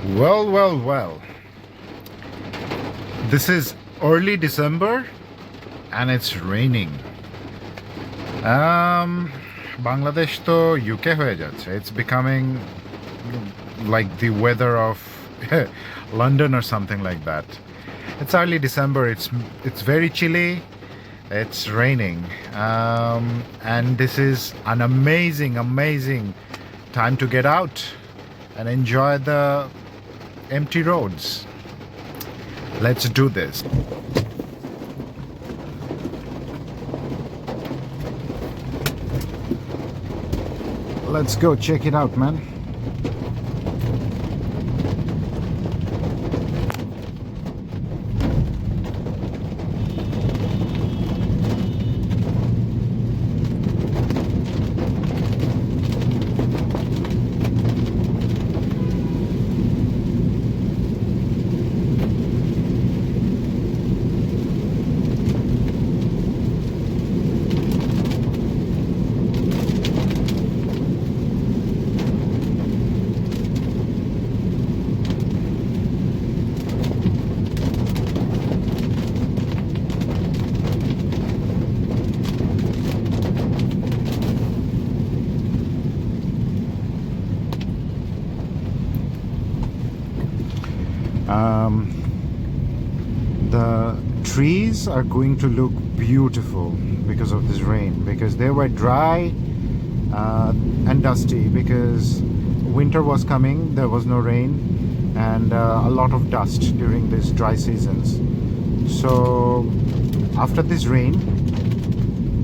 Well, well, well. This is early December and it's raining. Bangladesh to UK হয়ে যাচ্ছে. It's becoming like the weather of London or something like that. It's early December. It's very chilly. It's raining, and this is an amazing time to get out and enjoy the empty roads. Let's do this. Let's go check it out, man. The trees are going to look beautiful because of this rain, because they were dry and dusty because winter was coming, there was no rain, and a lot of dust during these dry seasons. So after this rain,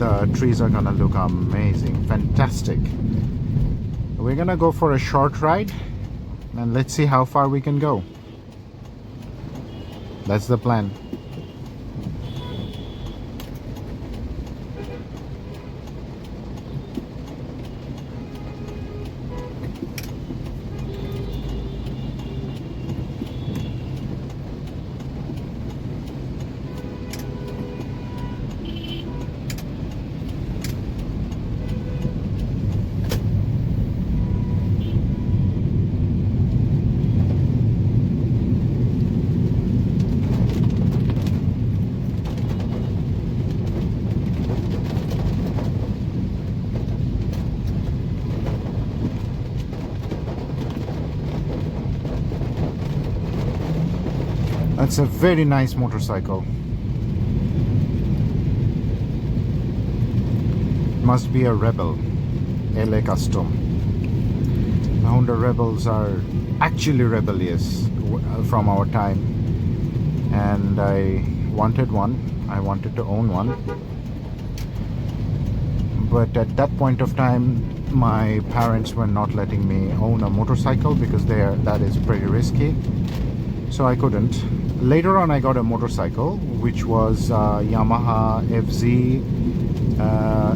the trees are gonna look amazing, fantastic. We're gonna go for a short ride and let's see how far we can go. That's the plan. That's a very nice motorcycle. Must be a Rebel, LA Custom. Honda Rebels are actually rebellious from our time, and I wanted one. I wanted to own one, but at that point of time my parents were not letting me own a motorcycle because that is pretty risky, so I couldn't. Later on I got a motorcycle which was Yamaha FZ,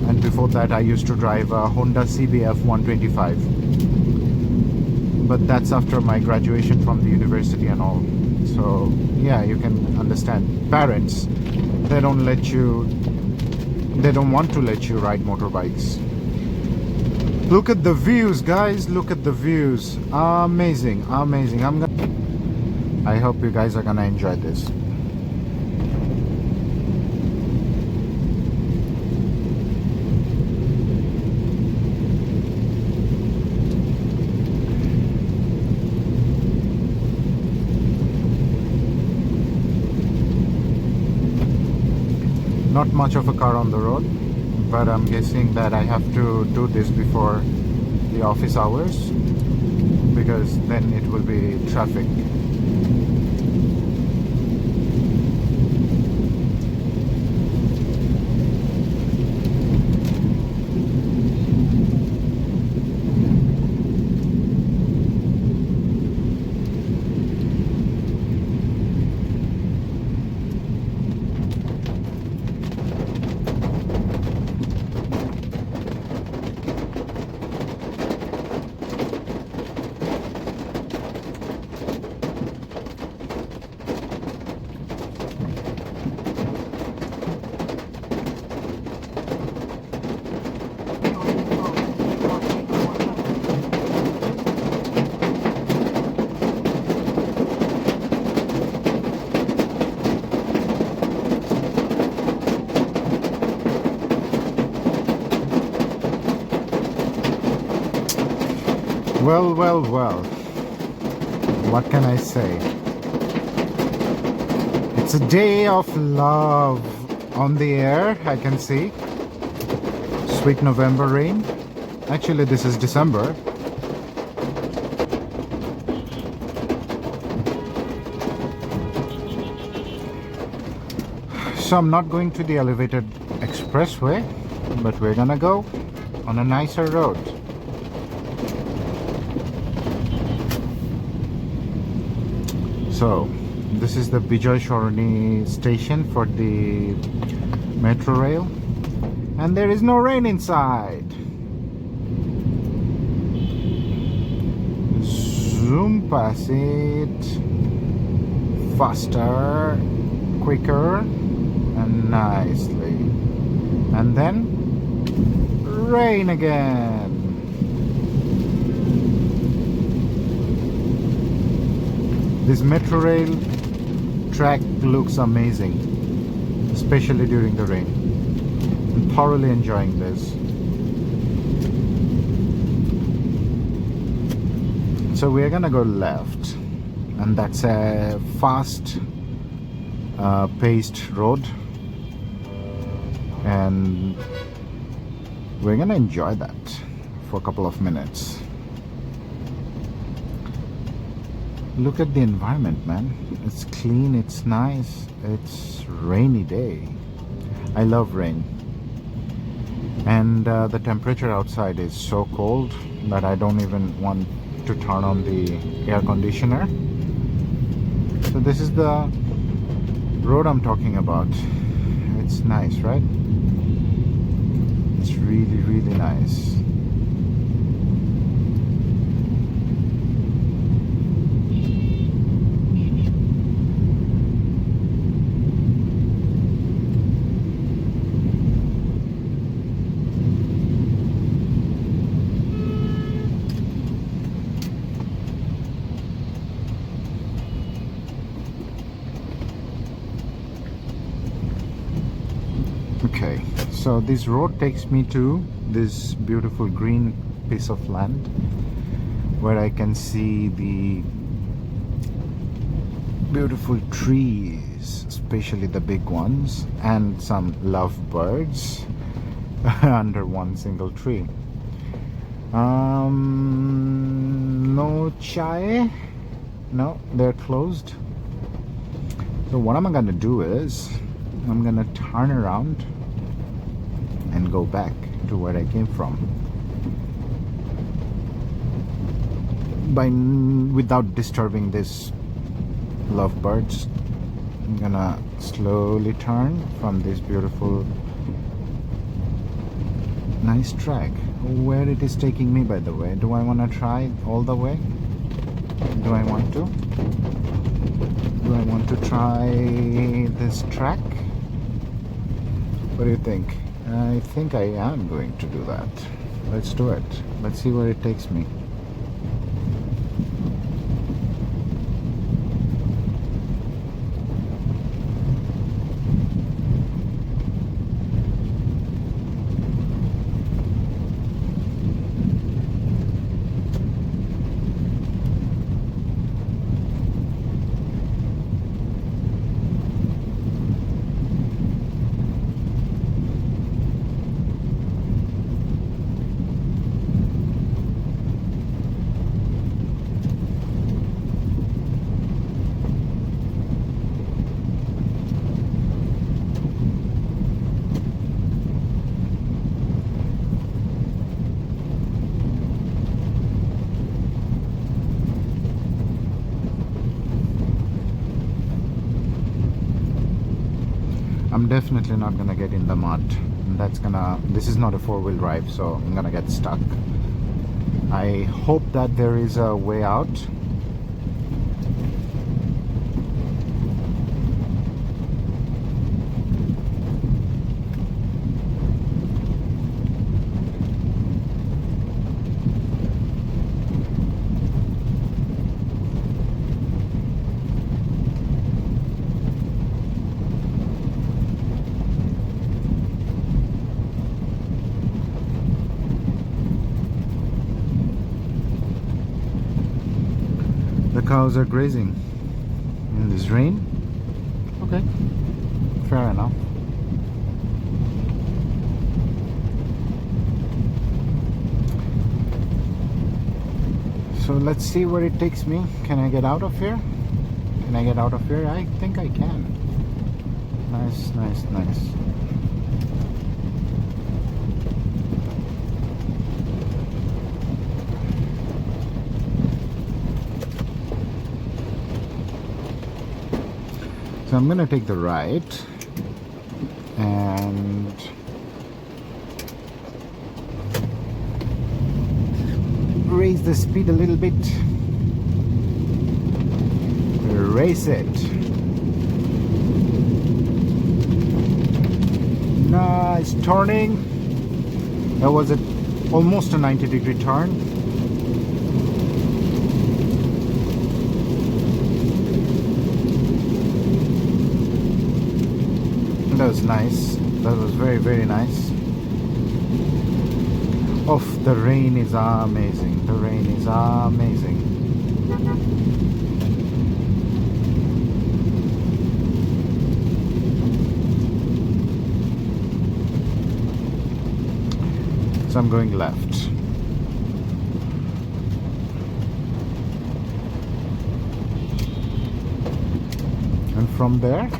and before that I used to drive a Honda CBF 125, but that's after my graduation from the university and all. So yeah, you can understand, parents, they don't want to let you ride motorbikes. Look at the views, guys, look at the views. Amazing. I hope you guys are gonna enjoy this. Not much of a car on the road, but I'm guessing that I have to do this before the office hours, because then it will be traffic. Well, well, well. What can I say? It's a day of love on the air, I can see. Sweet November rain. Actually, this is December. So I'm not going to the elevated expressway, but we're gonna go on a nicer road. So this is the Bijoy Shoroni station for the metro rail, and there is no rain inside. Zoom past it faster, quicker, and nicely, and then rain again. This metro rail track looks amazing, especially during the rain. I'm thoroughly enjoying this. So we're gonna go left, and that's a fast paced road, and we're gonna enjoy that for a couple of minutes. Look at the environment, man. It's clean, it's nice, it's rainy day. I love rain. And the temperature outside is so cold that I don't even want to turn on the air conditioner. So this is the road I'm talking about. It's nice, right? It's really, really nice. Okay, so this road takes me to this beautiful green piece of land where I can see the beautiful trees, especially the big ones, and some lovebirds under one single tree. No chai? No, they're closed. So what am I gonna do is I'm gonna turn around and go back to where I came from without disturbing this lovebirds. I'm gonna slowly turn from this beautiful nice track. Where it is taking me, by the way. Do I want to try all the way? Do I want to? Do I want to try this track? What do you think? I think I am going to do that. Let's do it. Let's see where it takes me. I'm definitely not gonna get in the mud. This is not a four-wheel drive, so I'm gonna get stuck. I hope that there is a way out. cows are grazing in this rain. Okay, fair enough. So let's see where it takes me. Can I get out of here? Can I get out of here? I think I can. Nice, nice, nice. So I'm gonna take the right and raise the speed a little bit. Race it. Nice turning. That was almost a 90-degree turn. That was nice. That was very, very nice. Oh, the rain is amazing. The rain is amazing. So I'm going left. And from there,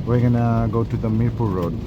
we're gonna go to the Mirpur Road.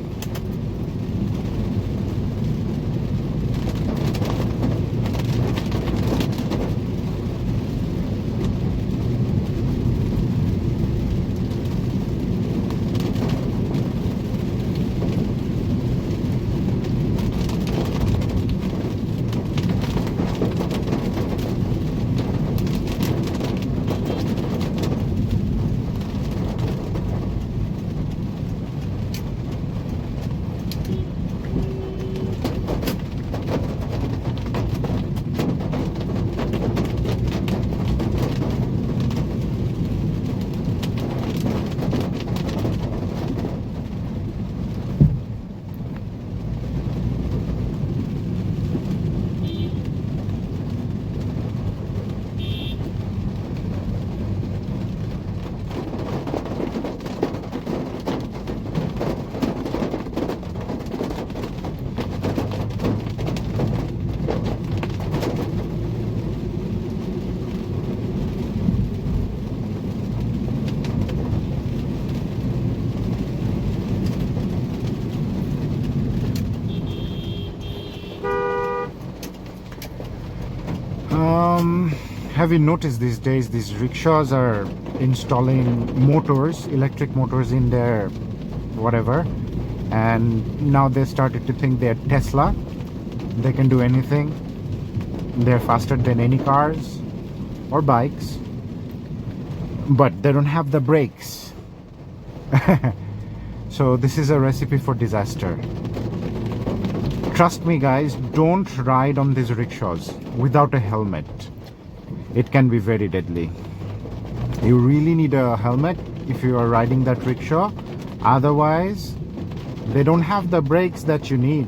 Have you noticed these days these rickshaws are installing motors, electric motors in their whatever, and now they started to think they're Tesla. They can do anything. They're faster than any cars or bikes, but they don't have the brakes. So this is a recipe for disaster. Trust me guys, don't ride on these rickshaws without a helmet. It can be very deadly. You really need a helmet if you are riding that rickshaw. Otherwise, they don't have the brakes that you need.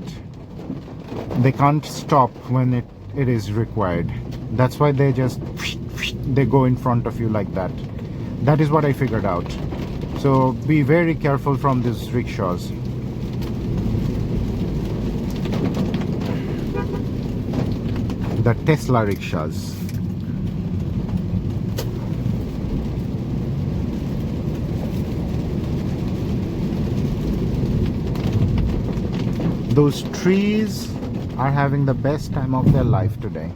They can't stop when it is required. That's why they go in front of you like that. That is what I figured out. So be very careful from these rickshaws. The Tesla rickshaws. Those trees are having the best time of their life today.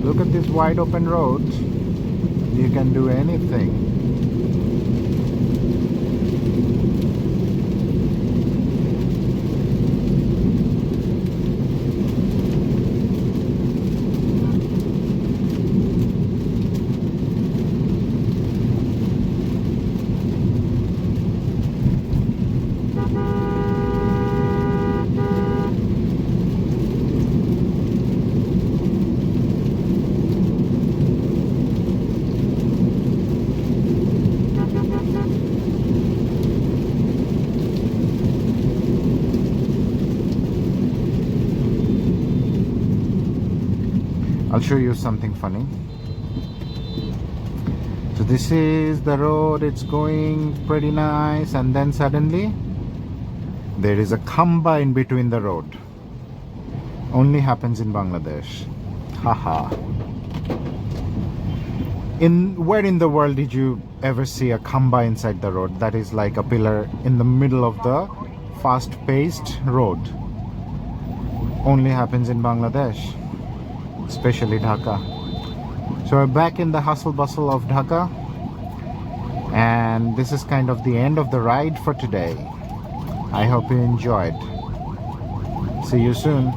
Look at this wide open road. You can do anything. I'll show you something funny. So this is the road, it's going pretty nice, and then suddenly there is a khamba in between the road. Only happens in Bangladesh. Haha. Where in the world did you ever see a khamba inside the road? That is like a pillar in the middle of the fast-paced road. Only happens in Bangladesh, especially Dhaka. So we're back in the hustle bustle of Dhaka, and this is kind of the end of the ride for today. I hope you enjoyed. See you soon.